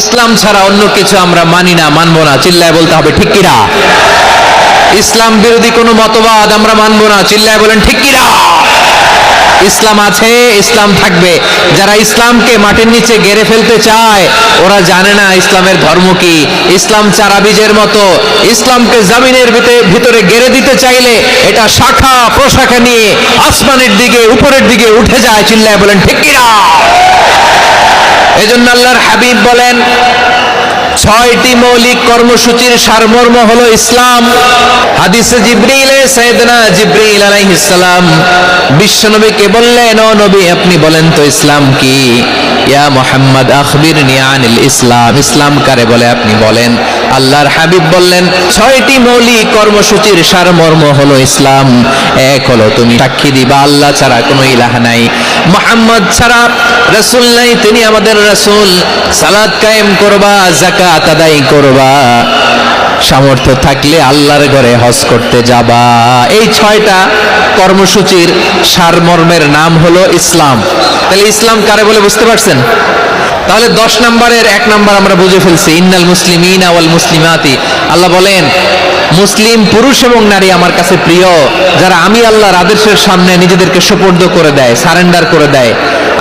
ইসলাম ছাড়া অন্য কিছু আমরা মানি না, মানবো না। চিল্লায় বলতে হবে ঠিক কিনা? ইসলাম বিরোধী কোনো মতবাদ আমরা মানবো না। চিল্লায় বলেন ঠিক কিনা? ইসলাম আছে, ইসলাম থাকবে। যারা ইসলামকে মাটির নিচে গেড়ে ফেলতে চায় ওরা জানে না ইসলামের ধর্ম কি। ইসলাম চারা বীজের মতো, ইসলামকে জমিনের ভিতরে গেড়ে দিতে চাইলে এটা শাখা প্রশাখা নিয়ে আসমানের দিকে উপরের দিকে উঠে যায়। চিল্লায় বলেন ঠিক কিনা? এজন্য আল্লাহর হাবিব বলেন 6টি মৌলিক কর্মসূচির সারমর্ম হলো ইসলাম। হাদিসে জিবরিলে সাইয়েদনা জিবরিল আলাইহিস সালাম বিশ্বনবীকে বললেন, ও নবী আপনি বলেন তো ইসলাম কি? ইয়া মুহাম্মদ আখবিরনি আনিল ইসলাম, ইসলাম কারে বলে আপনি বলেন। আল্লাহর হাবিব বললেন 6টি মৌলিক কর্মসূচির সারমর্ম হলো ইসলাম। এক হলো তুমি সাক্ষী দিবা আল্লাহ ছাড়া কোনো ইলাহ নাই, মুহাম্মদ ছাড়া রাসূল নাই, তিনি আমাদের রাসূল। সালাত কায়েম করবা, যাকাত আদায় করবা, সামর্থ্য থাকলে আল্লাহর ঘরে হজ করতে যাবা। এই 6টা কর্মসূচির সারমর্মের নাম হলো ইসলাম। তাহলে ইসলাম কারে বলে বুঝতে পারছেন? তাহলে 10 নম্বরের 1 নম্বর আমরা বুঝে ফেলছি, ইন্নাল মুসলিমিনা ওয়াল মুসলিমাতি। আল্লাহ বলেন মুসলিম পুরুষ এবং নারী আমার কাছে প্রিয়, যারা আমি আল্লাহর আদেশের সামনে নিজেদেরকে সুপর্দ করে দেয়, সারেন্ডার করে দেয়।